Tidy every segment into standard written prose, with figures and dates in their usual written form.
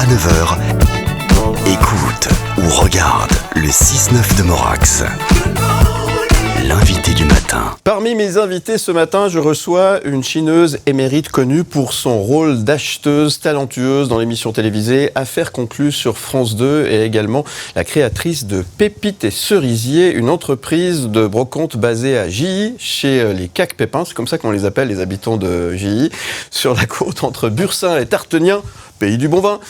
9 heures, écoute ou regarde le 6-9 de Morax. L'invité du matin. Parmi mes invités ce matin, je reçois une chineuse émérite connue pour son rôle d'acheteuse talentueuse dans l'émission télévisée Affaires conclues sur France 2 et également la créatrice de Pépites et Cerisiers, une entreprise de brocante basée à Gilly, chez les Caques Pépins, c'est comme ça qu'on les appelle les habitants de Gilly, sur la côte entre Bursin et Tartenien, pays du bon vin.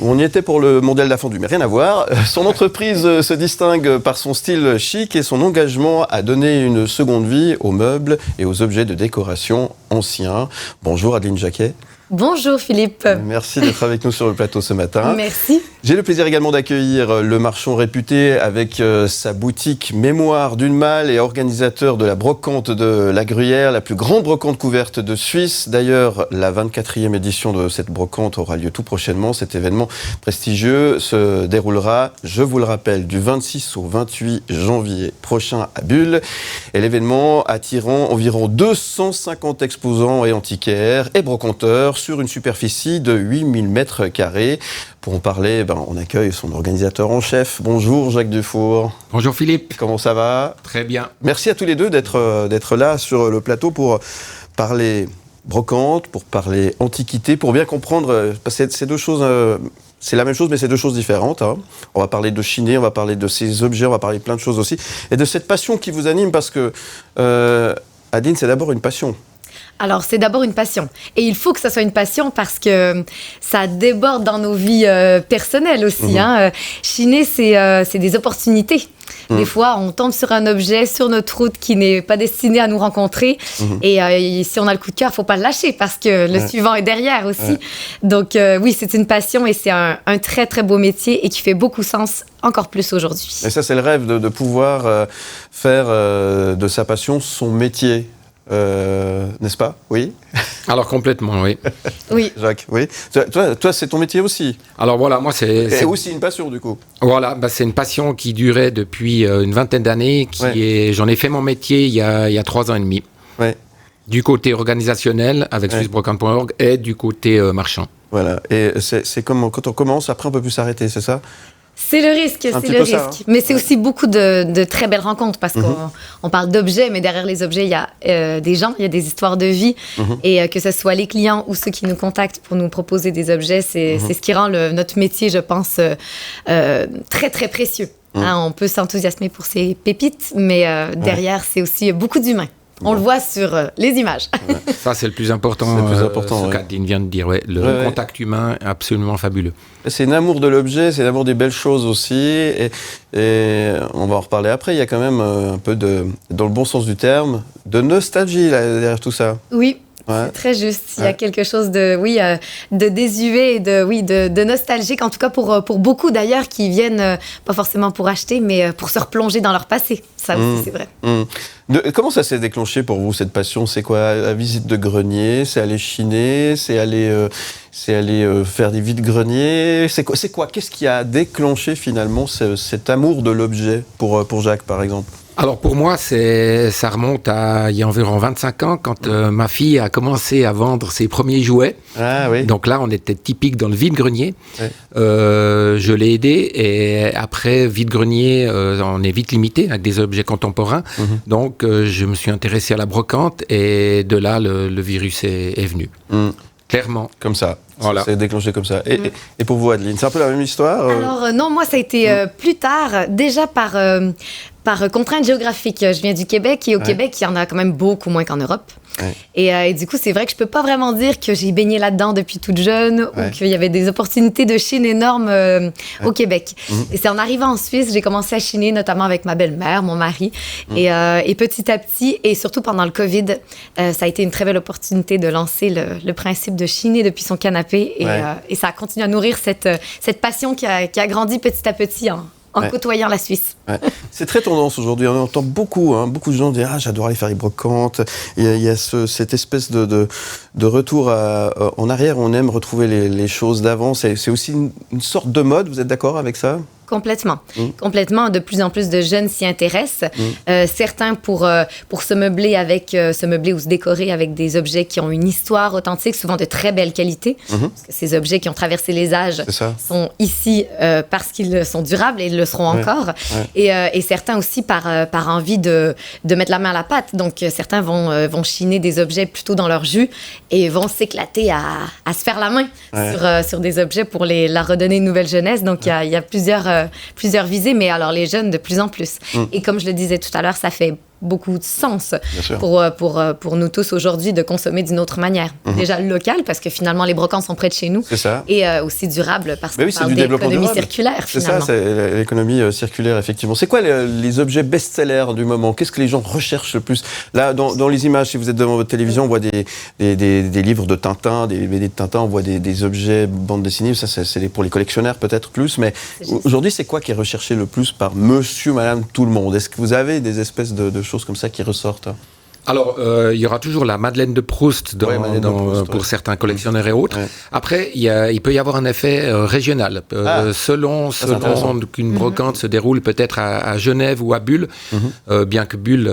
On y était pour le mondial de la fondue, mais rien à voir. Son entreprise se distingue par son style chic et son engagement à donner une seconde vie aux meubles et aux objets de décoration anciens. Bonjour Adeline Jacquet. Bonjour Philippe. Merci d'être avec nous sur le plateau ce matin. Merci. J'ai le plaisir également d'accueillir le marchand réputé avec sa boutique Mémoire d'une Malle et organisateur de la brocante de la Gruyère, la plus grande brocante couverte de Suisse. D'ailleurs, la 24e édition de cette brocante aura lieu tout prochainement. Cet événement prestigieux se déroulera, je vous le rappelle, du 26 au 28 janvier prochain à Bulle. Et l'événement attirant environ 250 exposants et antiquaires et brocanteurs sur une superficie de 8000 mètres carrés. Pour en parler, on accueille son organisateur en chef. Bonjour Jacques Dufour. Bonjour Philippe. Comment ça va ? Très bien. Merci à tous les deux d'être là sur le plateau pour parler brocante, pour parler antiquité, pour bien comprendre, parce que c'est deux choses... C'est la même chose, mais c'est deux choses différentes. Hein. On va parler de chiné, on va parler de ces objets, on va parler de plein de choses aussi. Et de cette passion qui vous anime, parce que, Adeline, c'est d'abord une passion. Alors, c'est d'abord une passion. Et il faut que ça soit une passion parce que ça déborde dans nos vies personnelles aussi. Hein. Chiner, c'est des opportunités. Des fois, on tombe sur un objet sur notre route qui n'est pas destiné à nous rencontrer. Et si on a le coup de cœur, il ne faut pas le lâcher parce que le suivant est derrière aussi. Donc, oui, c'est une passion et c'est un très, très beau métier et qui fait beaucoup sens encore plus aujourd'hui. Et ça, c'est le rêve de pouvoir faire de sa passion son métier. N'est-ce pas ? Oui. Alors complètement, oui. Oui. Jacques, oui. Toi, c'est ton métier aussi. Alors voilà, moi c'est aussi une passion du coup. Voilà, c'est une passion qui durait depuis une vingtaine d'années. J'en ai fait mon métier il y a 3 ans et demi. Ouais. Du côté organisationnel avec swissbrocante.org et du côté marchand. Voilà. Et c'est comme quand on commence, après on peut plus s'arrêter, c'est ça ? C'est le risque, Hein. Mais c'est aussi beaucoup de très belles rencontres parce qu'on parle d'objets, mais derrière les objets, il y a des gens, il y a des histoires de vie. Et que ce soit les clients ou ceux qui nous contactent pour nous proposer des objets, c'est ce qui rend notre métier, je pense, très, très précieux. Hein, on peut s'enthousiasmer pour ces pépites, mais derrière, c'est aussi beaucoup d'humains. On le voit sur les images. Ça, c'est le plus important. Ce qu'Adeline vient de dire. Le contact humain est absolument fabuleux. C'est un amour de l'objet, c'est un amour des belles choses aussi. Et on va en reparler après. Il y a quand même un peu dans le bon sens du terme, de nostalgie là, derrière tout ça. Oui. C'est très juste. Il y a quelque chose de désuet et de nostalgique, en tout cas pour beaucoup d'ailleurs qui viennent, pas forcément pour acheter, mais pour se replonger dans leur passé. Ça aussi, c'est vrai. Comment ça s'est déclenché pour vous, cette passion ? C'est quoi, la visite de grenier ? C'est aller chiner ? C'est aller faire des vides-greniers ? C'est quoi ? Qu'est-ce qui a déclenché finalement cet amour de l'objet pour Jacques, par exemple ? Alors pour moi, ça remonte à il y a environ 25 ans quand ma fille a commencé à vendre ses premiers jouets. Ah, oui. Donc là, on était typique dans le vide-grenier. Ouais. Je l'ai aidé et après vide-grenier, on est vite limité avec des objets contemporains. Donc je me suis intéressé à la brocante et de là, le virus est venu. Clairement. Comme ça. Voilà. C'est déclenché comme ça. Et pour vous, Adeline, c'est un peu la même histoire Alors non, moi, ça a été plus tard, déjà par contrainte géographique. Je viens du Québec et au Québec, il y en a quand même beaucoup moins qu'en Europe. Et du coup, c'est vrai que je peux pas vraiment dire que j'ai baigné là-dedans depuis toute jeune ou qu'il y avait des opportunités de Chine énormes au Québec. Et c'est en arrivant en Suisse, j'ai commencé à chiner, notamment avec ma belle-mère, mon mari. Et petit à petit, et surtout pendant le COVID, ça a été une très belle opportunité de lancer le principe de chiner depuis son canapé. Et ça a continué à nourrir cette passion qui a grandi petit à petit en côtoyant la Suisse. C'est très tendance aujourd'hui. On entend beaucoup de gens dire « Ah, j'adore aller faire les brocantes ». Il y a cette espèce de retour en arrière. On aime retrouver les choses d'avant. C'est aussi une sorte de mode. Vous êtes d'accord avec ça ? Complètement. Complètement. De plus en plus de jeunes s'y intéressent. Certains pour se meubler ou se décorer avec des objets qui ont une histoire authentique, souvent de très belle qualité. Parce que ces objets qui ont traversé les âges sont ici parce qu'ils sont durables et ils le seront encore. Et certains aussi par envie de mettre la main à la pâte. Donc, certains vont chiner des objets plutôt dans leur jus et vont s'éclater à se faire la main sur des objets pour leur redonner une nouvelle jeunesse. Donc, il y a plusieurs visées, mais alors les jeunes de plus en plus. Et comme je le disais tout à l'heure, ça fait beaucoup de sens pour nous tous aujourd'hui de consommer d'une autre manière. Déjà local, parce que finalement, les brocantes sont près de chez nous. C'est ça. Et aussi durable, parce qu'on parle d'économie circulaire, finalement. C'est ça, c'est l'économie circulaire, effectivement. C'est quoi les objets best-sellers du moment? Qu'est-ce que les gens recherchent le plus? Là, dans les images, si vous êtes devant votre télévision, on voit des livres de Tintin, des BD de Tintin, on voit des objets bande dessinée. Ça, c'est pour les collectionneurs, peut-être plus. Mais aujourd'hui, c'est quoi qui est recherché le plus par monsieur, madame, tout le monde? Est-ce que vous avez des espèces de choses comme ça qui ressortent? Alors, il y aura toujours la Madeleine de Proust pour certains collectionneurs et autres. Après, il peut y avoir un effet régional. Selon qu'une brocante se déroule peut-être à Genève ou à Bulle, bien que Bulle,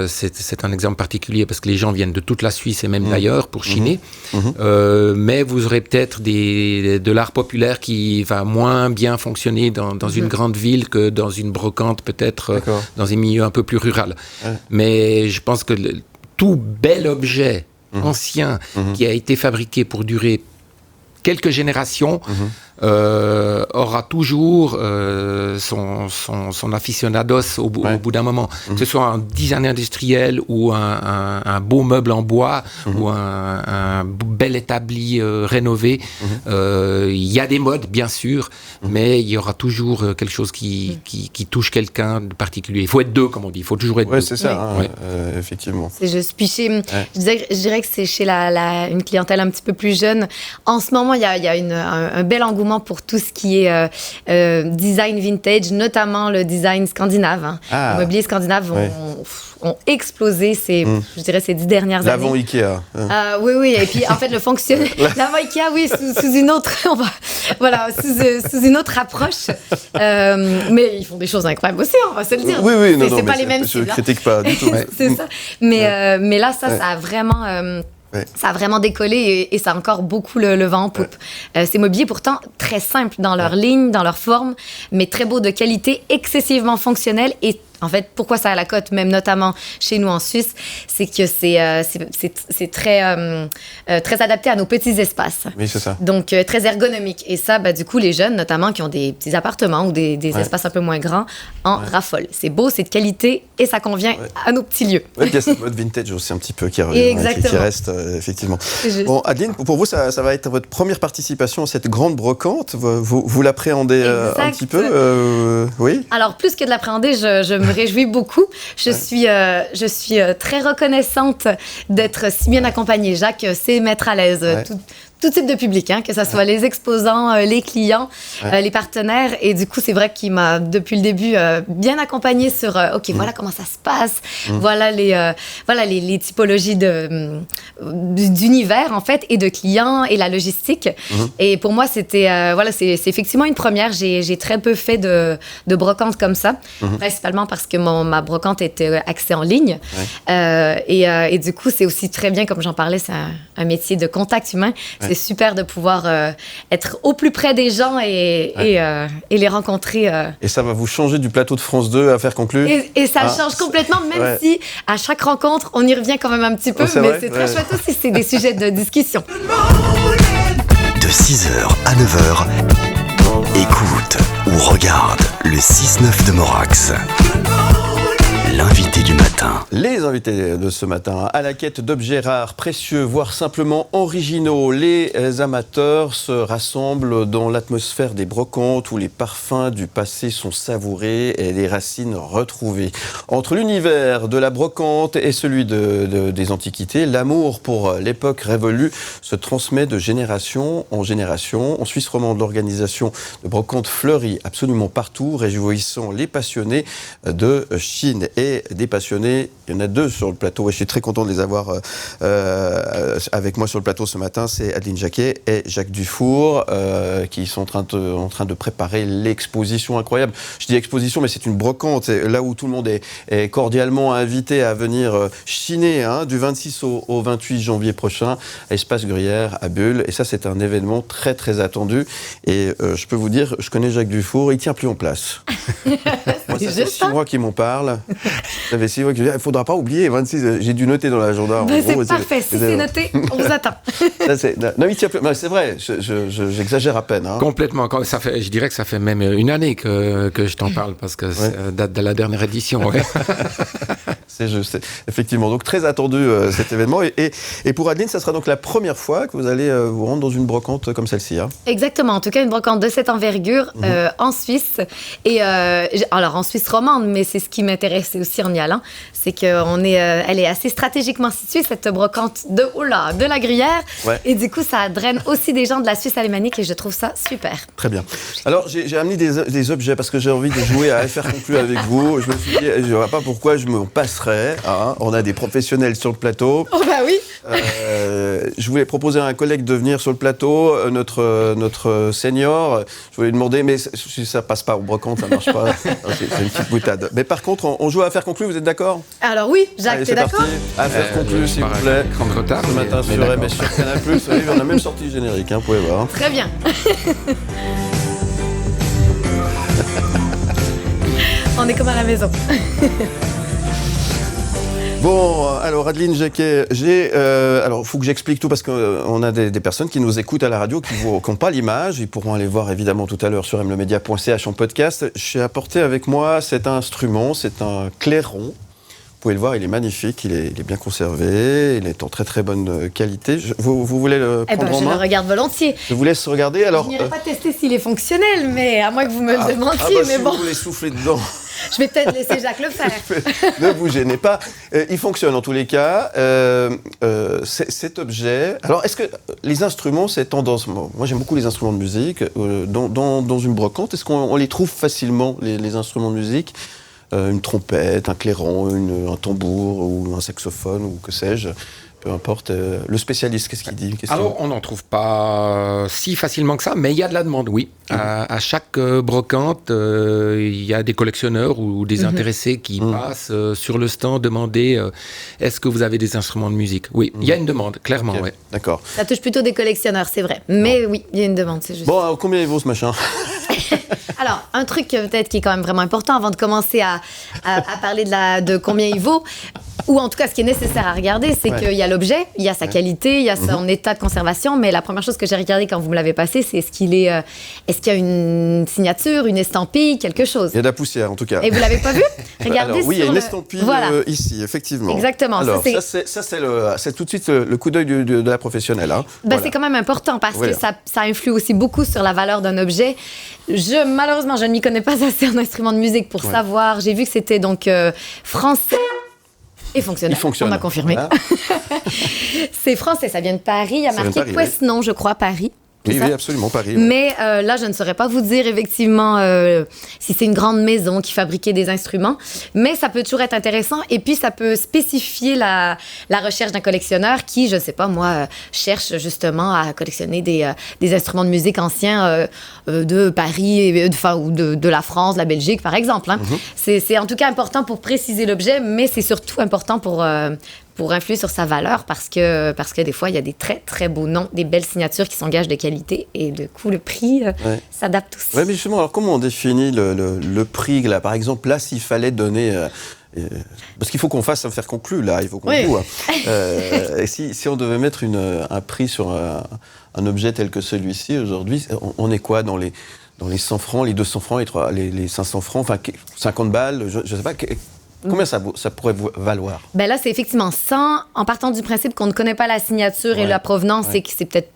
c'est un exemple particulier parce que les gens viennent de toute la Suisse et même d'ailleurs pour chiner. Mais vous aurez peut-être de l'art populaire qui va moins bien fonctionner dans une grande ville que dans une brocante peut-être dans un milieu un peu plus rural. Mais je pense que tout bel objet ancien qui a été fabriqué pour durer quelques générations aura toujours son aficionados au bout d'un moment. Que ce soit un design industriel ou un beau meuble en bois ou un bel établi rénové. Il y a des modes, bien sûr, mais il y aura toujours quelque chose qui touche quelqu'un de particulier. Il faut être deux, comme on dit. Il faut toujours être deux. C'est ça, effectivement. C'est juste. Puis je dirais que c'est chez une clientèle un petit peu plus jeune. En ce moment, il y a un bel engouement pour tout ce qui est design vintage, notamment le design scandinave. Les mobiliers scandinaves ont explosé je dirais, ces 10 dernières années. L'avant Ikea. Oui. Et puis, en fait, l'avant Ikea, oui, sous une autre... sous une autre approche. Mais ils font des choses incroyables aussi, on va se le dire. Oui, non, c'est pas les mêmes je ne critique pas du tout. C'est ça. Mais là, ça a vraiment... Ça a vraiment décollé et ça a encore beaucoup le vent en poupe. Ces mobiliers, pourtant, très simples dans leur ligne, dans leur forme, mais très beaux de qualité, excessivement fonctionnels et en fait, pourquoi ça a la cote, même notamment chez nous en Suisse, c'est que c'est très adapté à nos petits espaces. Oui, c'est ça. Donc, très ergonomique. Et ça, du coup, les jeunes, notamment, qui ont des petits appartements ou des espaces un peu moins grands, en raffolent. C'est beau, c'est de qualité et ça convient à nos petits lieux. Il y a cette mode vintage aussi un petit peu qui reste, effectivement. Bon, Adeline, pour vous, ça va être votre première participation à cette grande brocante. Vous l'appréhendez un petit peu oui? Alors, plus que de l'appréhender, je me réjouis beaucoup. Je suis très reconnaissante d'être si bien accompagnée. Jacques sait mettre à l'aise tout type de public, que ce soit les exposants, les clients, les partenaires. Et du coup, c'est vrai qu'il m'a, depuis le début, bien accompagnée sur voilà comment ça se passe, voilà les typologies d'univers, en fait, et de clients, et la logistique. Et pour moi, c'est effectivement une première. J'ai très peu fait de brocante comme ça, principalement parce que ma brocante était axée en ligne. Et du coup, c'est aussi très bien, comme j'en parlais, c'est un métier de contact humain. C'est super de pouvoir être au plus près des gens et les rencontrer. Et ça va vous changer du plateau de France 2 à faire conclure. Et ça change complètement, même si à chaque rencontre, on y revient quand même un petit peu. Mais c'est très chouette aussi, c'est des sujets de discussion. De 6h à 9h, écoute ou regarde le 6-9 de Morax. L'invité du matin. Les invités de ce matin, à la quête d'objets rares, précieux, voire simplement originaux, les amateurs se rassemblent dans l'atmosphère des brocantes où les parfums du passé sont savourés et les racines retrouvées. Entre l'univers de la brocante et celui des antiquités, l'amour pour l'époque révolue se transmet de génération en génération. En Suisse romande, l'organisation de brocantes fleurit absolument partout, réjouissant les passionnés de Chine. Et et des passionnés. Il y en a 2 sur le plateau et je suis très content de les avoir avec moi sur le plateau ce matin. C'est Adeline Jacquet et Jacques Dufour qui sont en train de préparer l'exposition incroyable. Je dis exposition, mais c'est une brocante. C'est là où tout le monde est cordialement invité à venir chiner du 26 au 28 janvier prochain à Espace Gruyère à Bulle. Et ça, c'est un événement très, très attendu. Et je peux vous dire, je connais Jacques Dufour, il ne tient plus en place. Moi, ça fait 6 mois qu'il m'en parle. Ça fait 6 mois qu'il me dit, il ne faudra pas oublier, 26, j'ai dû noter dans l'agenda. C'est parfait, si c'est noté, on vous attend. Non, il tient plus. C'est vrai, j'exagère à peine. Complètement. Je dirais que ça fait même une année que je t'en parle, parce que ça date de la dernière édition. Ouais. C'est juste, effectivement. Donc, très attendu cet événement. Et pour Adeline, ça sera donc la première fois que vous allez vous rendre dans une brocante comme celle-ci. Exactement. En tout cas, une brocante de cette envergure en Suisse. Et alors, en Suisse romande, mais c'est ce qui m'intéressait aussi en y allant. C'est qu'elle est assez stratégiquement située, cette brocante de la Gruyère. Ouais. Et du coup, ça draine aussi des gens de la Suisse alémanique et je trouve ça super. Très bien. Alors, j'ai amené des objets parce que j'ai envie de jouer à FR Conclu avec vous. Je me suis dit, je ne vois pas pourquoi je me passerais. On a des professionnels sur le plateau. Oh bah oui. Je voulais proposer à un collègue de venir sur le plateau, notre senior. Je voulais lui demander, mais si ça passe pas au brocante, ça marche pas. C'est une petite boutade. Mais par contre, on joue à FR Conclu, vous êtes d'accord ? Alors oui, Jacques, t'es d'accord ? À FR Conclu, s'il vous plaît. Grand retard. Ce matin sur MS, sur Canal+. Oui, on a même sorti le générique, vous pouvez voir. Très bien. On est comme à la maison. Bon, alors Adeline Jacquet, alors il faut que j'explique tout parce qu'on a des personnes qui nous écoutent à la radio qui n'ont pas l'image. Ils pourront aller voir évidemment tout à l'heure sur mlemedia.ch en podcast. J'ai apporté avec moi cet instrument, c'est un clairon. Vous pouvez le voir, il est magnifique, il est bien conservé, il est en très très bonne qualité. Vous voulez le prendre en main ? Je le regarde volontiers. Je vous laisse regarder. Alors, je n'irai pas tester s'il est fonctionnel, mais à moins que vous me le demandiez. Mais si bon. vous voulez souffler dedans. Je vais peut-être laisser Jacques le faire. Ne vous gênez pas. Il fonctionne en tous les cas. Cet objet... Alors, est-ce que les instruments, c'est tendance... Moi, j'aime beaucoup les instruments de musique. Dans une brocante, est-ce qu'on les trouve facilement, les instruments de musique ? Une trompette, un clairon, un tambour ou un saxophone ou que sais-je, peu importe. Le spécialiste, qu'est-ce qu'il dit ? Alors, on n'en trouve pas si facilement que ça, mais il y a de la demande, oui. À chaque brocante, il y a des collectionneurs ou des intéressés qui passent sur le stand demander est-ce que vous avez des instruments de musique ? Oui, il y a une demande, clairement. Okay. Ouais. D'accord. Ça touche plutôt des collectionneurs, c'est vrai. Mais oui, il y a une demande, c'est juste. Bon, alors, combien il vaut ce machin ? Alors, un truc peut-être qui est quand même vraiment important avant de commencer à parler de combien il vaut, ou en tout cas ce qui est nécessaire à regarder, c'est qu'il y a l'objet, il y a sa qualité, il y a son état de conservation, mais la première chose que j'ai regardé quand vous me l'avez passé, c'est est-ce qu'il y a une signature, une estampille, quelque chose. Il y a de la poussière en tout cas. Et vous l'avez pas vu ? Regardez. Alors, oui, il y a une estampille ici, effectivement. Exactement. Alors, c'est tout de suite le coup d'œil de la professionnelle. Hein. C'est quand même important parce que ça influe aussi beaucoup sur la valeur d'un objet. Malheureusement, je ne m'y connais pas assez en instrument de musique pour savoir. J'ai vu que c'était donc français et fonctionnel. On a confirmé. Voilà. C'est français, ça vient de Paris. Il y a marqué Quesnon, je crois, Paris. Oui, absolument, Paris. Mais là, je ne saurais pas vous dire effectivement si c'est une grande maison qui fabriquait des instruments, mais ça peut toujours être intéressant et puis ça peut spécifier la recherche d'un collectionneur qui, je ne sais pas moi, cherche justement à collectionner des instruments de musique anciens de Paris ou de la France, de la Belgique par exemple. Hein. C'est en tout cas important pour préciser l'objet, mais c'est surtout important pour influer sur sa valeur parce que des fois, il y a des très, très beaux noms, des belles signatures qui sont gages de qualité et du coup, le prix s'adapte aussi. Oui, mais justement, alors comment on définit le prix là ? Par exemple, là, s'il fallait donner... parce qu'il faut qu'on fasse un faire conclu, là, il faut qu'on joue. Et si on devait mettre un prix sur un objet tel que celui-ci, aujourd'hui, on est quoi dans les 100 francs, les 200 francs, les 500 francs, enfin 50 balles, je ne sais pas... Combien ça pourrait valoir ? Là, c'est effectivement 100, en partant du principe qu'on ne connaît pas la signature et la provenance, c'est que c'est peut-être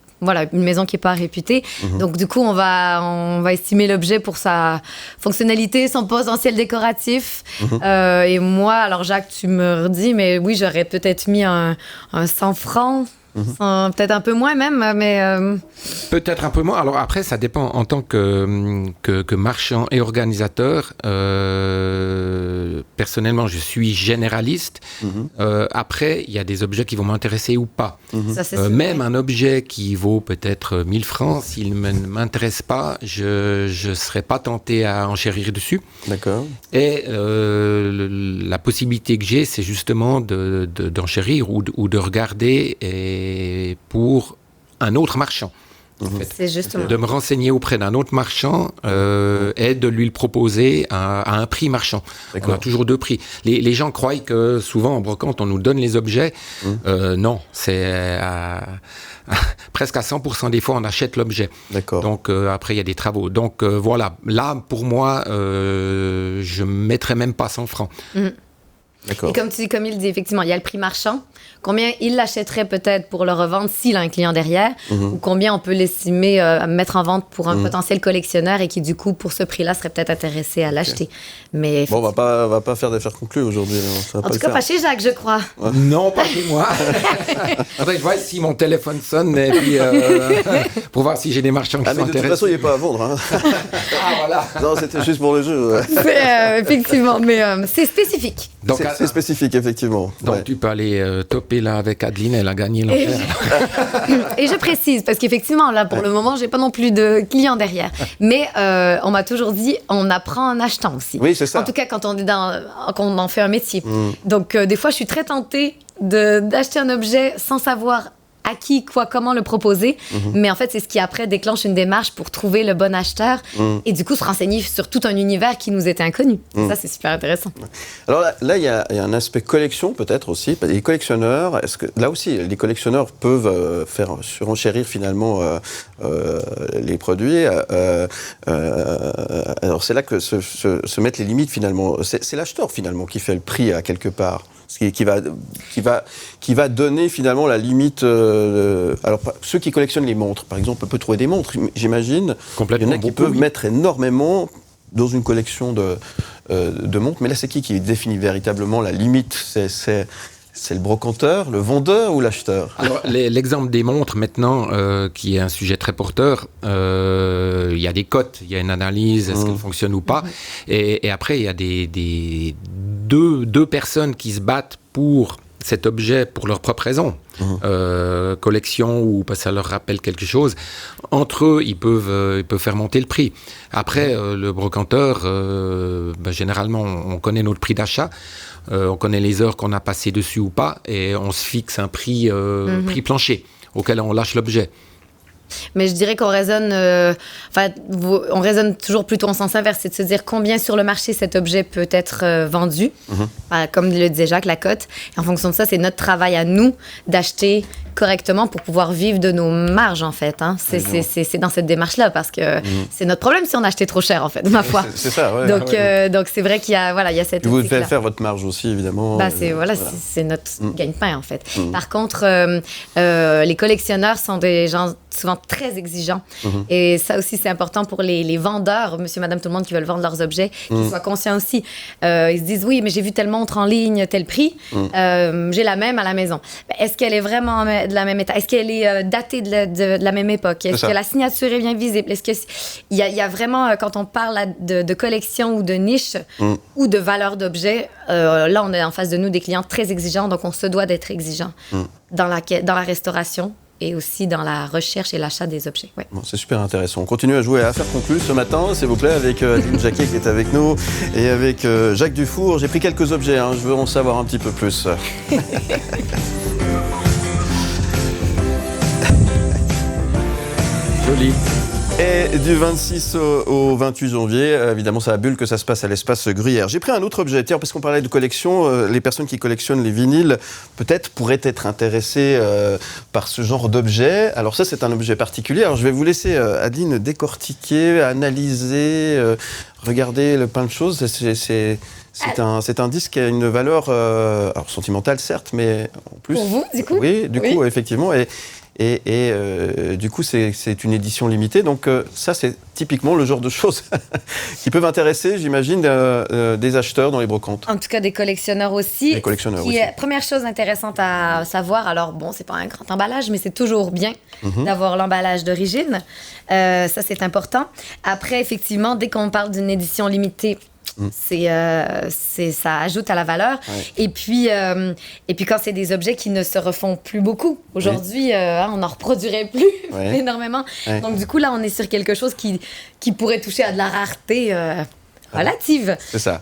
une maison qui n'est pas réputée. Donc, du coup, on va estimer l'objet pour sa fonctionnalité, son potentiel décoratif. Et moi, alors Jacques, tu me redis, mais oui, j'aurais peut-être mis un 100 francs. Peut-être un peu moins même, mais... Peut-être un peu moins. Alors après, ça dépend. En tant que marchand et organisateur, personnellement, je suis généraliste. Après, il y a des objets qui vont m'intéresser ou pas. Ça, c'est même un objet qui vaut peut-être 1000 francs, s'il ne m'intéresse pas, je ne serai pas tenté à enchérir dessus. D'accord. Et la possibilité que j'ai, c'est justement d'enchérir ou de regarder pour un autre marchand. En fait. C'est justement. De me renseigner auprès d'un autre marchand et de lui le proposer à un prix marchand. On a toujours 2 prix. Les gens croient que souvent en brocante, on nous donne les objets. Non, c'est presque à 100% des fois, on achète l'objet. D'accord. Donc après, il y a des travaux. Donc voilà, là, pour moi, je ne mettrais même pas 100 francs. Et comme il dit, effectivement, il y a le prix marchand. Combien il l'achèterait peut-être pour le revendre s'il a un client derrière, ou combien on peut l'estimer mettre en vente pour un potentiel collectionneur et qui, du coup, pour ce prix-là, serait peut-être intéressé à l'acheter. Mais bon, on va pas faire d'affaires conclues aujourd'hui. En tout cas, pas chez Jacques, je crois. Ouais. Non, pas chez moi. Après, je vois si mon téléphone sonne et puis, pour voir si j'ai des marchands qui sont intéressés. De toute façon, il n'est pas à vendre. Hein. Voilà. Non, c'était juste pour le jeu. Ouais. Effectivement, mais c'est spécifique. Donc, c'est spécifique, effectivement. Donc, tu peux aller toper là avec Adeline, elle a gagné l'enfer. Et je précise, parce qu'effectivement, là, pour le moment, j'ai pas non plus de clients derrière. Mais on m'a toujours dit, on apprend en achetant aussi. Oui, c'est ça. En tout cas, quand on en fait un métier. Donc, des fois, je suis très tentée d'acheter un objet sans savoir à qui, quoi, comment le proposer. Mais en fait, c'est ce qui après déclenche une démarche pour trouver le bon acheteur et du coup se renseigner sur tout un univers qui nous était inconnu. Ça, c'est super intéressant. Alors là, il y a un aspect collection peut-être aussi. Les collectionneurs, là aussi, les collectionneurs peuvent faire surenchérir finalement les produits. Alors c'est là que se mettent les limites finalement. C'est l'acheteur finalement qui fait le prix à quelque part. Qui va donner finalement la limite. Alors, ceux qui collectionnent les montres, par exemple, on peut trouver des montres, j'imagine. Il y en a qui peuvent mettre énormément dans une collection de montres. Mais là, c'est qui définit véritablement la limite ? C'est le brocanteur, le vendeur ou l'acheteur ? Alors, l'exemple des montres, maintenant, qui est un sujet très porteur, il y a des cotes, il y a une analyse, est-ce qu'elle fonctionne ou pas. Et après, il y a deux personnes qui se battent pour cet objet pour leur propre raison. Collection ou parce que ça leur rappelle quelque chose. Entre eux, ils peuvent faire monter le prix. Après, le brocanteur, généralement, on connaît notre prix d'achat. On connaît les heures qu'on a passées dessus ou pas, et on se fixe un prix plancher auquel on lâche l'objet. Mais je dirais qu'on raisonne, on raisonne toujours plutôt en sens inverse, c'est de se dire combien sur le marché cet objet peut être vendu, comme le disait Jacques, la cote. Et en fonction de ça, c'est notre travail à nous d'acheter correctement pour pouvoir vivre de nos marges, en fait. Hein. C'est dans cette démarche-là, parce que c'est notre problème si on achetait trop cher, en fait, ma foi. C'est ça, ouais. Donc, c'est vrai qu'il y a cette... Vous devez faire votre marge aussi, évidemment. C'est notre gagne-pain, en fait. Par contre, les collectionneurs sont des gens souvent très exigeants. Et ça aussi, c'est important pour les vendeurs, monsieur, madame, tout le monde qui veulent vendre leurs objets, qu'ils soient conscients aussi. Ils se disent, oui, mais j'ai vu telle montre en ligne, tel prix, j'ai la même à la maison. Est-ce qu'elle est vraiment de la même état? Est-ce qu'elle est datée de la même époque? Est-ce que la signature est bien visible? Est-ce que il y a vraiment, quand on parle de collection ou de niche ou de valeur d'objet, là, on est en face de nous des clients très exigeants, donc on se doit d'être exigeant dans la restauration et aussi dans la recherche et l'achat des objets. Ouais. Bon, c'est super intéressant. On continue à jouer à Affaires conclues ce matin, s'il vous plaît, avec Adeline Jacquet qui est avec nous et avec Jacques Dufour. J'ai pris quelques objets, je veux en savoir un petit peu plus. Joli. Et du 26 au 28 janvier, évidemment, c'est à Bulle que ça se passe à l'espace Gruyère. J'ai pris un autre objet, tiens, parce qu'on parlait de collection, les personnes qui collectionnent les vinyles, peut-être pourraient être intéressées par ce genre d'objet. Alors ça, c'est un objet particulier. Alors je vais vous laisser, Adeline, décortiquer, analyser, regarder plein de choses. C'est un disque qui a une valeur alors sentimentale, certes, mais en plus... Pour vous, du coup? Oui, du coup, effectivement. Et du coup, c'est une édition limitée. Donc ça, c'est typiquement le genre de choses qui peuvent intéresser, j'imagine, des acheteurs dans les brocantes. En tout cas, des collectionneurs aussi. Des collectionneurs aussi. Première chose intéressante à savoir, alors bon, c'est pas un grand emballage, mais c'est toujours bien d'avoir l'emballage d'origine. Ça, c'est important. Après, effectivement, dès qu'on parle d'une édition limitée, ça ajoute à la valeur. Ouais. Et puis quand c'est des objets qui ne se refont plus beaucoup. Aujourd'hui, on n'en reproduirait plus énormément. Ouais. Donc, du coup, là, on est sur quelque chose qui pourrait toucher à de la rareté relative. C'est ça.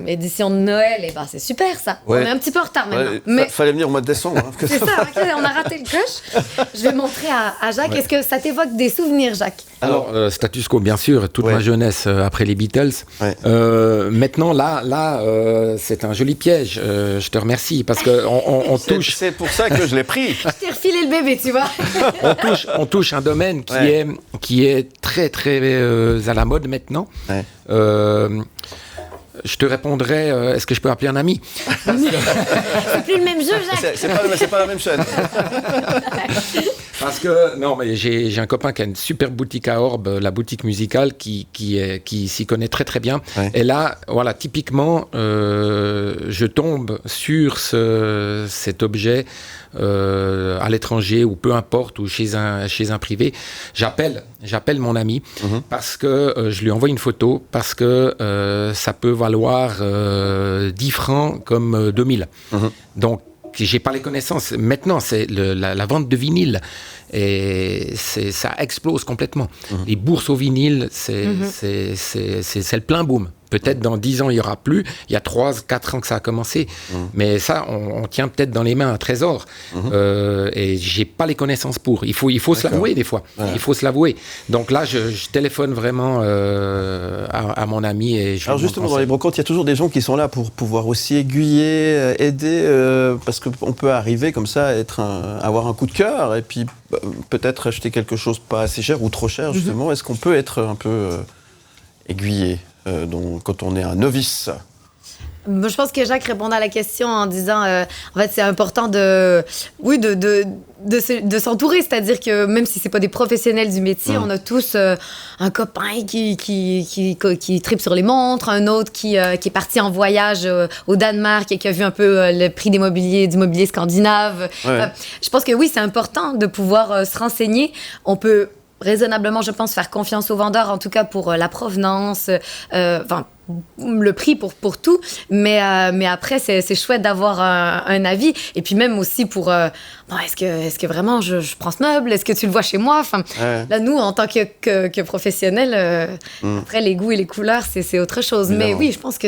Édition de Noël, et ben c'est super ça. Ouais. On est un petit peu en retard maintenant. Mais fallait venir au mois de décembre. Hein, c'est ça, on a raté le coche. Je vais montrer à Jacques. Est-ce que ça t'évoque des souvenirs, Jacques? Alors, status quo, bien sûr, toute ma jeunesse après les Beatles. Ouais. Maintenant, là, c'est un joli piège. Je te remercie parce que on touche. C'est pour ça que je l'ai pris. Je t'ai refilé le bébé, tu vois. on touche un domaine qui est très très à la mode maintenant. Ouais. Je te répondrai, est-ce que je peux appeler un ami? C'est plus le même jeu, Jacques. C'est pas la même chaîne. Parce que, non, mais j'ai un copain qui a une super boutique à Orbe, la boutique musicale, qui s'y connaît très très bien. Ouais. Et là, voilà, typiquement, je tombe sur cet objet à l'étranger, ou peu importe, ou chez un privé. J'appelle mon ami parce que je lui envoie une photo, parce que ça peut valoir 10 francs comme 2000. Donc, j'ai pas les connaissances. Maintenant, c'est la vente de vinyle. Et ça explose complètement. Les bourses au vinyle, c'est le plein boom. Peut-être dans 10 ans, il n'y aura plus. Il y a 3-4 ans que ça a commencé. Mais ça, on tient peut-être dans les mains un trésor. Et j'ai pas les connaissances pour. Il faut se l'avouer des fois. Ouais. Il faut se l'avouer. Donc là, je téléphone vraiment à mon ami. Et alors justement, dans les brocantes, il y a toujours des gens qui sont là pour pouvoir aussi aiguiller, aider, parce qu'on peut arriver comme ça, avoir un coup de cœur, et puis peut-être acheter quelque chose pas assez cher ou trop cher, justement. Est-ce qu'on peut être un peu aiguillé quand on est un novice? Je pense que Jacques répondait à la question en disant en fait c'est important de s'entourer, c'est-à-dire que même si c'est pas des professionnels du métier, on a tous un copain qui tripe sur les montres, un autre qui est parti en voyage au Danemark et qui a vu un peu le prix du mobilier scandinave. Je pense que oui, c'est important de pouvoir se renseigner. On peut raisonnablement, je pense, faire confiance aux vendeurs, en tout cas pour la provenance, le prix pour tout, mais après c'est chouette d'avoir un avis, et puis même aussi pour est-ce que vraiment je prends ce meuble, est-ce que tu le vois chez moi, là nous en tant que professionnels, après les goûts et les couleurs c'est autre chose. Évidemment. Mais oui, je pense que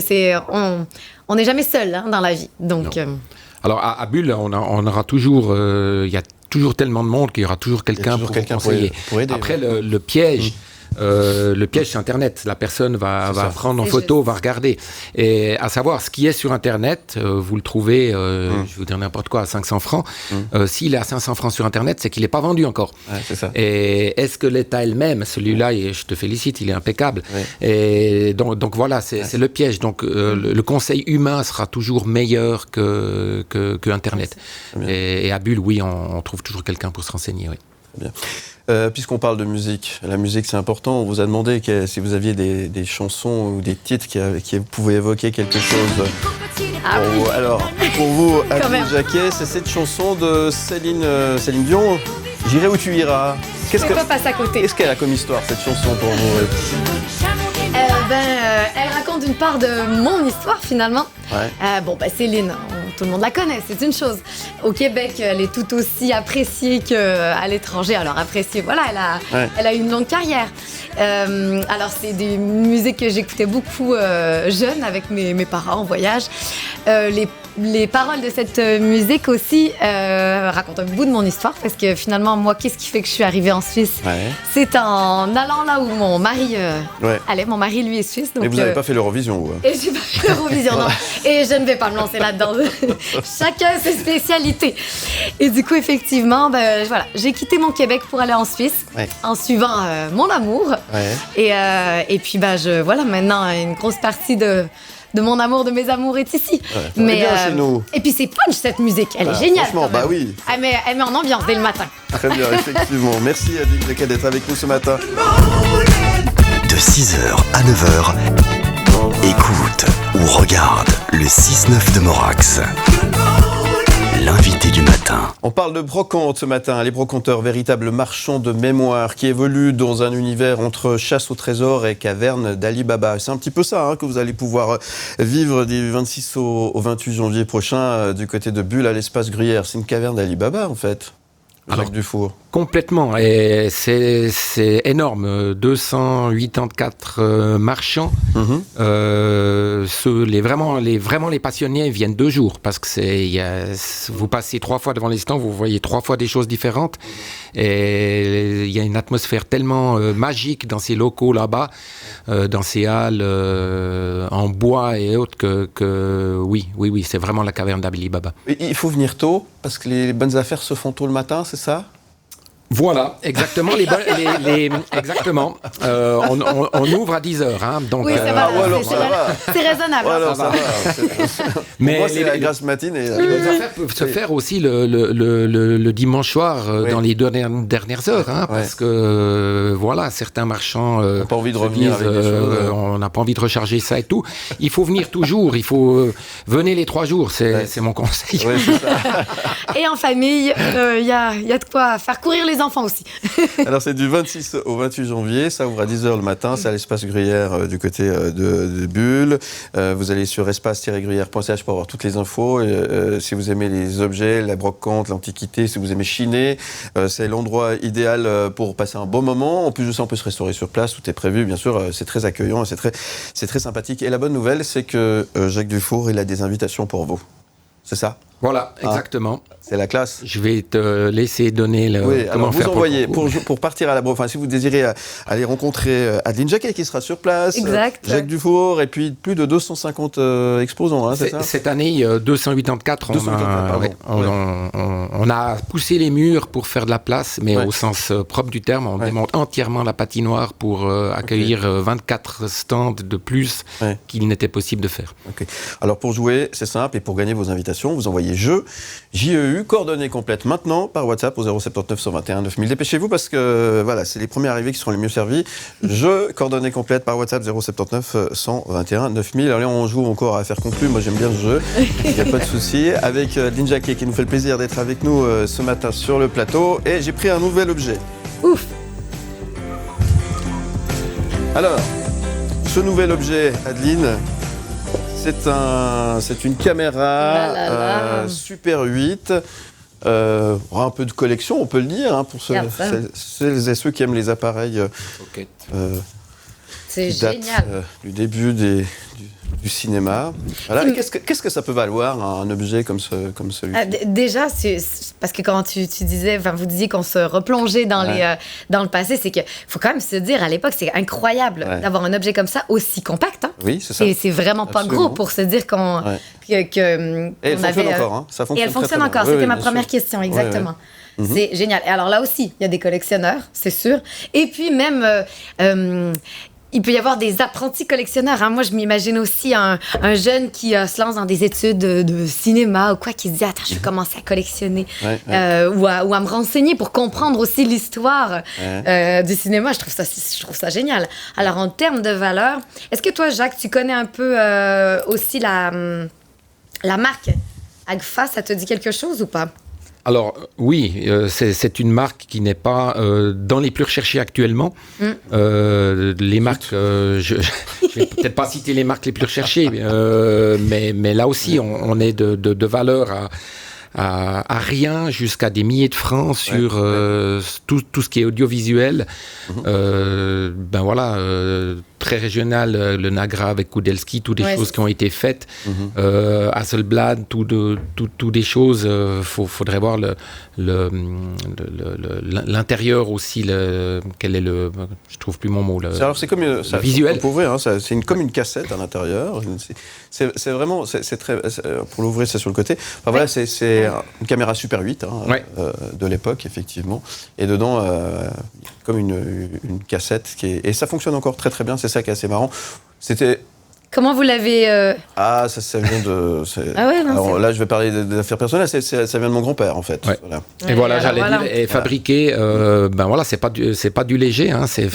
on n'est jamais seul dans la vie, donc alors à Bulle on aura toujours il y a toujours tellement de monde qu'il y aura toujours quelqu'un pour conseiller. Pour aider. Après, le piège, le piège, c'est Internet. La personne va prendre en photo, va regarder. Et à savoir, ce qui est sur Internet, vous le trouvez, je vous dire n'importe quoi, à 500 francs. S'il est à 500 francs sur Internet, c'est qu'il n'est pas vendu encore. Ouais, c'est ça. Et est-ce que l'état elle-même, celui-là, et je te félicite, il est impeccable. Ouais. Et donc voilà, c'est le piège. Donc le conseil humain sera toujours meilleur que Internet. Et à Bulle, oui, on trouve toujours quelqu'un pour se renseigner. Oui. Bien. Puisqu'on parle de musique, la musique c'est important, on vous a demandé si vous aviez des chansons ou des titres qui pouvaient évoquer quelque chose. Alors, pour vous, Abdul Jacquet, c'est cette chanson de Céline Dion, J'irai où tu iras. Qu'est-ce que passe à côté? Qu'est-ce qu'elle a comme histoire, cette chanson, pour vous? Elle raconte une part de mon histoire, finalement. Ouais. Céline, tout le monde la connaît, c'est une chose. Au Québec, elle est tout aussi appréciée qu'à l'étranger. Alors appréciée, voilà, elle a une longue carrière. Alors c'est des musiques que j'écoutais beaucoup jeune avec mes parents en voyage. Les paroles de cette musique aussi racontent un bout de mon histoire, parce que finalement, moi, qu'est-ce qui fait que je suis arrivée en Suisse? C'est en allant là où mon mari allait. Mon mari, lui, est suisse. Donc, mais vous n'avez pas fait l'Eurovision, vous? Et j'ai pas fait l'Eurovision, non. Et je ne vais pas me lancer là-dedans. Chacun ses spécialités. Et du coup, effectivement, j'ai quitté mon Québec pour aller en Suisse, en suivant mon amour. Et puis, maintenant, une grosse partie de de mon amour, de mes amours est ici. Mais bien chez nous. Et puis c'est punch cette musique, elle est géniale. Franchement, bah oui. Elle met en ambiance dès le matin. Très bien, effectivement. Merci Adeline Jacquet d'être avec nous ce matin. De 6h à 9h, écoute ou regarde le 6-9 de Morax. L'invité du matin. On parle de brocante ce matin. Les brocanteurs, véritables marchands de mémoire qui évoluent dans un univers entre chasse au trésor et caverne d'Ali Baba. C'est un petit peu ça que vous allez pouvoir vivre du 26 au 28 janvier prochain du côté de Bulle à l'espace Gruyère. C'est une caverne d'Ali Baba en fait. Jacques Dufour. Complètement, et c'est énorme, 284 marchands. Les passionnés viennent 2 jours, parce que vous passez 3 fois devant les stands, vous voyez 3 fois des choses différentes, et il y a une atmosphère tellement magique dans ces locaux là-bas, dans ces halles en bois et autres, que oui, c'est vraiment la caverne d'Ali Baba. Il faut venir tôt, parce que les bonnes affaires se font tôt le matin, c'est ça ? Voilà, exactement. Exactement. On ouvre à 10h. Donc, oui, ça va. C'est raisonnable. Alors, ça va. Mais moi, c'est la grasse matinée. Les affaires peuvent se faire aussi le dimanche soir dans les dernières heures. Parce que, certains marchands on n'a pas envie de revenir avec des choses. On n'a pas envie de recharger ça et tout. Il faut venir toujours. Il faut venez les 3 jours. C'est mon conseil. Ouais, c'est ça. Et en famille, il y a de quoi faire courir les enfants aussi. Alors c'est du 26 au 28 janvier, ça ouvre à 10h le matin, c'est à l'espace Gruyère du côté de Bulle. Vous allez sur espace-gruyère.ch pour avoir toutes les infos. Si vous aimez les objets, la brocante, l'antiquité, si vous aimez chiner, c'est l'endroit idéal pour passer un bon moment. En plus de ça, on peut se restaurer sur place, tout est prévu, bien sûr, c'est très accueillant, c'est très sympathique. Et la bonne nouvelle, c'est que Jacques Dufour, il a des invitations pour vous. C'est ça ? Voilà, exactement. C'est la classe. Je vais te laisser donner le. Oui, comment alors faire vous envoyez pour partir à la brocante. Si vous désirez aller rencontrer Adeline Jacquet qui sera sur place, Jacques Dufour et puis plus de 250 exposants, c'est ça ? Cette année, 284. On a poussé les murs pour faire de la place, mais au sens propre du terme, on démonte entièrement la patinoire pour accueillir 24 stands de plus qu'il n'était possible de faire. Okay. Alors pour jouer, c'est simple, et pour gagner vos invitations, vous envoyez jeu, JEU, coordonnées complètes maintenant par WhatsApp au 079 121 9000. Dépêchez-vous parce que c'est les premiers arrivés qui seront les mieux servis. Jeu, coordonnées complètes par WhatsApp 079 121 9000. Allez, on joue encore à faire conclure. Moi, j'aime bien ce jeu. Il n'y a pas de souci. Avec Adeline Jacquet qui nous fait le plaisir d'être avec nous ce matin sur le plateau. Et j'ai pris un nouvel objet. Ouf! Alors, ce nouvel objet, Adeline, c'est une caméra Super 8, un peu de collection, on peut le dire, pour celles et ceux qui aiment les appareils c'est qui datent du début du cinéma. Voilà. Qu'est-ce que ça peut valoir, un objet comme celui-ci ? Déjà, c'est parce que quand vous disiez qu'on se replongeait dans le passé, c'est qu'il faut quand même se dire, à l'époque, c'est incroyable d'avoir un objet comme ça aussi compact. Oui, c'est ça. C'est vraiment pas gros pour se dire qu'on... Et elle fonctionne encore. Ça fonctionne et elle fonctionne encore. Très bien. C'était ma première question, exactement. Ouais. C'est génial. Et alors là aussi, il y a des collectionneurs, c'est sûr. Et puis même... il peut y avoir des apprentis collectionneurs. Moi, je m'imagine aussi un jeune qui se lance dans des études de cinéma ou quoi, qui se dit « Attends, je vais commencer à collectionner ou à me renseigner pour comprendre aussi l'histoire du cinéma. » Je trouve ça génial. Alors, en termes de valeur, est-ce que toi, Jacques, tu connais un peu aussi la marque Agfa? Ça te dit quelque chose ou pas? Alors oui, c'est une marque qui n'est pas dans les plus recherchées actuellement. Les marques, je vais peut-être pas citer les marques les plus recherchées, mais là aussi on est de valeur à rien jusqu'à des milliers de francs sur tout ce qui est audiovisuel. Très régional, le Nagra avec Kudelski, toutes des choses qui ont été faites. Hasselblad, tout des choses. Faudrait voir l'intérieur aussi. Quel est le... Je trouve plus mon mot. Alors c'est comme le visuel. Pour ouvrir, c'est comme une cassette à l'intérieur. C'est vraiment, c'est très. Pour l'ouvrir, c'est sur le côté. Enfin, voilà, c'est une caméra Super 8 de l'époque, effectivement. Et dedans, comme une cassette et ça fonctionne encore très très bien. C'est ça qui est assez marrant. C'était Comment vous l'avez... Ah, ça vient de... Ah ouais, non, alors là, je vais parler d'affaires personnelles, ça vient de mon grand-père, en fait. Ouais. Voilà. Et voilà, j'allais dire, et fabriqué, c'est pas du léger, hein, c'est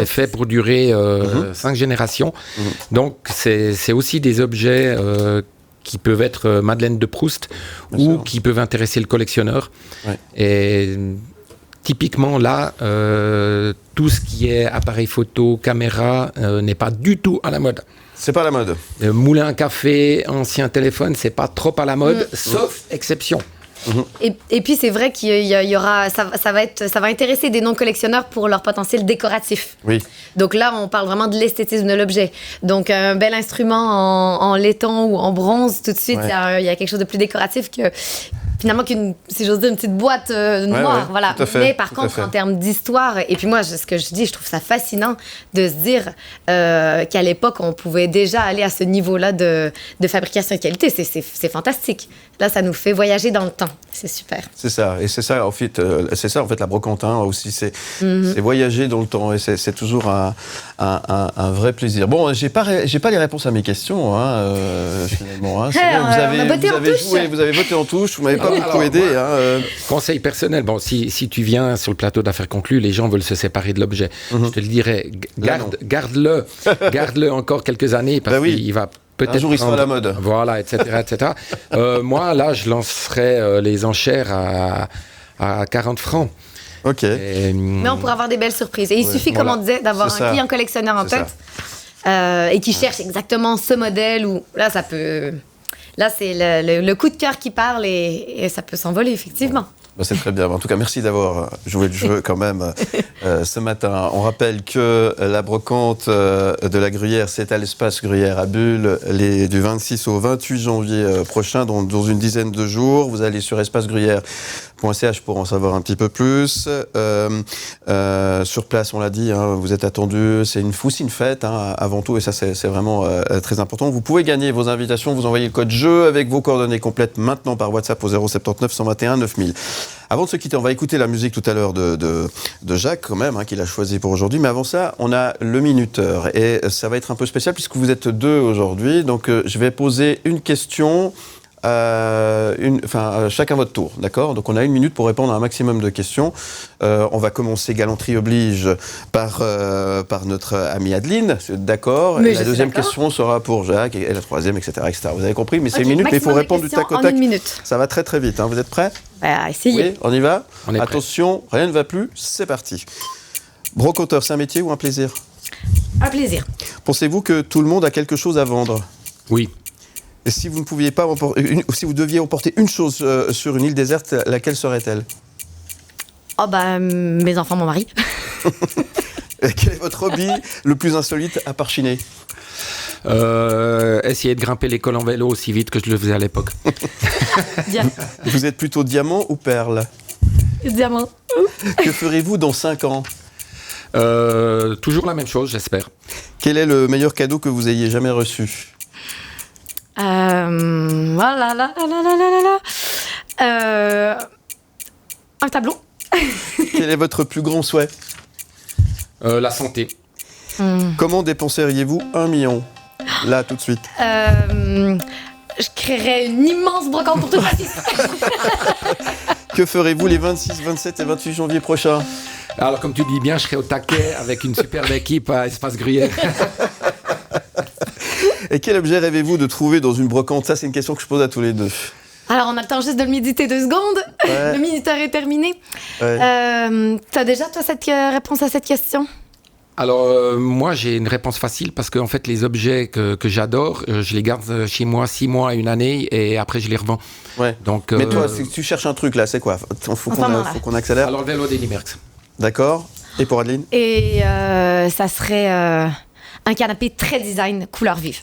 fait pour durer 5 générations. Donc, c'est aussi des objets qui peuvent être Madeleine de Proust ou qui peuvent intéresser le collectionneur. Ouais. Et typiquement, là, tout ce qui est appareil photo, caméra, n'est pas du tout à la mode. C'est pas à la mode. Moulin à café, ancien téléphone, c'est pas trop à la mode, sauf exception. Et puis c'est vrai qu'il y aura, ça va intéresser des non-collectionneurs pour leur potentiel décoratif. Oui. Donc là, on parle vraiment de l'esthétisme de l'objet. Donc un bel instrument en laiton ou en bronze, tout de suite, il y a quelque chose de plus décoratif que finalement si j'ose dire, une petite boîte noire. Voilà. Mais par contre, en termes d'histoire, et puis moi, ce que je dis, je trouve ça fascinant de se dire qu'à l'époque, on pouvait déjà aller à ce niveau-là de fabrication de qualité. C'est fantastique. Là, ça nous fait voyager dans le temps. C'est super. C'est ça. Et c'est ça, en fait, la brocante aussi. C'est voyager dans le temps. Et c'est toujours un vrai plaisir. Bon, j'ai pas les réponses à mes questions, finalement. Vous avez voté en touche. Vous m'avez pas beaucoup aidé. Conseil personnel. Bon, si tu viens sur le plateau d'affaires conclues, les gens veulent se séparer de l'objet. Je te le dirais, garde-le encore quelques années parce qu'il va peut-être un jour, il sera à la mode. Voilà, etc. Moi, là, je lancerais les enchères à 40 francs. OK. Mais on pourrait avoir des belles surprises. Et il suffit, comme on disait, d'avoir un client collectionneur en tête et qui cherche exactement ce modèle. Là, ça peut... Là, c'est le coup de cœur qui parle et ça peut s'envoler, effectivement. C'est très bien. En tout cas, merci d'avoir joué le jeu quand même ce matin. On rappelle que la brocante de la Gruyère, c'est à l'espace Gruyère à Bulle, du 26 au 28 janvier prochain, dans une dizaine de jours. Vous allez sur espacegruyère.ch pour en savoir un petit peu plus. Sur place, on l'a dit, vous êtes attendus. C'est une fête avant tout, et ça, c'est vraiment très important. Vous pouvez gagner vos invitations. Vous envoyez le code JEU avec vos coordonnées complètes maintenant par WhatsApp au 079 121 9000. Avant de se quitter, on va écouter la musique tout à l'heure de Jacques, quand même, qu'il a choisi pour aujourd'hui. Mais avant ça, on a le minuteur. Et ça va être un peu spécial puisque vous êtes 2 aujourd'hui. Donc, je vais poser une question, chacun votre tour, d'accord ? Donc, on a 1 minute pour répondre à un maximum de questions. On va commencer, galanterie oblige, par notre amie Adeline, d'accord ? Et la deuxième question sera pour Jacques, et la troisième, etc. Vous avez compris ? Mais c'est 1 minute, mais il faut répondre du tac au tac. Ça va très très vite. Vous êtes prêts ? Essayez. Oui, on y va ? On est Attention, prêt. Rien ne va plus, c'est parti. Brocanteur, c'est un métier ou un plaisir ? Un plaisir. Pensez-vous que tout le monde a quelque chose à vendre ? Oui. Et si vous ne pouviez pas si vous deviez emporter une chose sur une île déserte, laquelle serait-elle ? Mes enfants, mon mari. Quel est votre hobby le plus insolite à part chiner ? Essayer de grimper l'école en vélo aussi vite que je le faisais à l'époque. Vous êtes plutôt diamant ou perle ? Diamant. Que ferez-vous dans 5 ans ? Toujours la même chose, j'espère. Quel est le meilleur cadeau que vous ayez jamais reçu ? Un tableau. Quel est votre plus grand souhait ? La santé. Comment dépenseriez-vous 1 million ? Là, tout de suite. Je créerais une immense brocante pour toute la Suisse. Que ferez-vous les 26, 27 et 28 janvier prochains ? Alors, comme tu dis bien, je serai au taquet avec une superbe équipe à Espace Gruyère. Et quel objet rêvez-vous de trouver dans une brocante ? Ça, c'est une question que je pose à tous les deux. Alors, on a le temps juste de le méditer 2 secondes. Le minuteur est terminé. T'as déjà, toi, cette réponse à cette question ? Alors, moi, j'ai une réponse facile parce que, en fait, les objets que j'adore, je les garde chez moi 6 mois à 1 année et après, je les revends. Ouais. Donc, mais toi, si tu cherches un truc, là, c'est quoi ? Faut qu'on accélère. Alors, le vélo d'Eddie Merckx. D'accord. Et pour Adeline ? Et ça serait un canapé très design, couleur vive.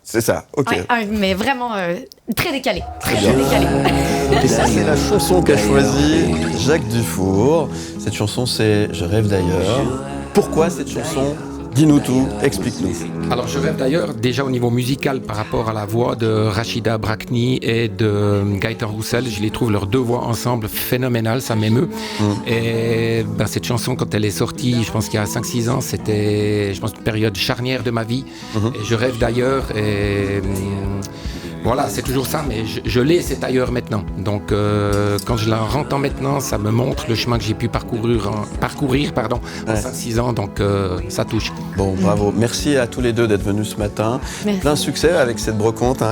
C'est ça, ok. Mais vraiment très décalé. Très décalé. Et ça, c'est la chanson qu'a choisie Jacques Dufour. Cette chanson, c'est « Je rêve d'ailleurs ». Pourquoi cette chanson Dis-nous tout, explique-nous. Alors je rêve d'ailleurs déjà au niveau musical par rapport à la voix de Rachida Brakni et de Gaëtan Roussel. Je les trouve leurs deux voix ensemble phénoménales, ça m'émeut. Et cette chanson, quand elle est sortie, je pense qu'il y a 5-6 ans, c'était une période charnière de ma vie. Et je rêve d'ailleurs et... Voilà, c'est toujours ça, mais je l'ai, c'est ailleurs maintenant. Donc, quand je la entends maintenant, ça me montre le chemin que j'ai pu parcourir en 5-6 ans, donc ça touche. Bon, bravo. Merci à tous les deux d'être venus ce matin. Merci. Plein succès avec cette brocante,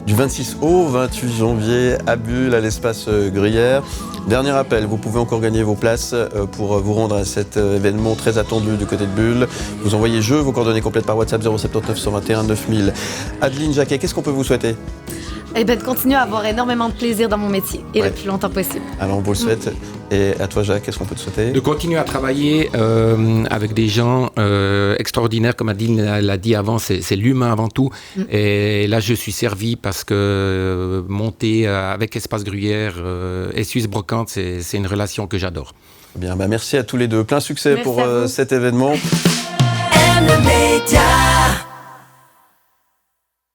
du 26 au 28 janvier à Bulle, à l'espace Gruyère. Dernier appel, vous pouvez encore gagner vos places pour vous rendre à cet événement très attendu du côté de Bulle. Vous envoyez vos coordonnées complètes par WhatsApp 079 121 9000. Adeline Jacquet, qu'est-ce qu'on peut vous souhaiter? De continuer à avoir énormément de plaisir dans mon métier et le plus longtemps possible. Alors on vous le souhaite. Et à toi Jacques, qu'est-ce qu'on peut te souhaiter? De continuer à travailler avec des gens extraordinaires, comme Adeline l'a dit avant, c'est l'humain avant tout. Et là je suis servi parce que monter avec Espace Gruyère et Suisse Brocante, c'est une relation que j'adore. Bien, merci à tous les deux. Plein succès pour cet événement.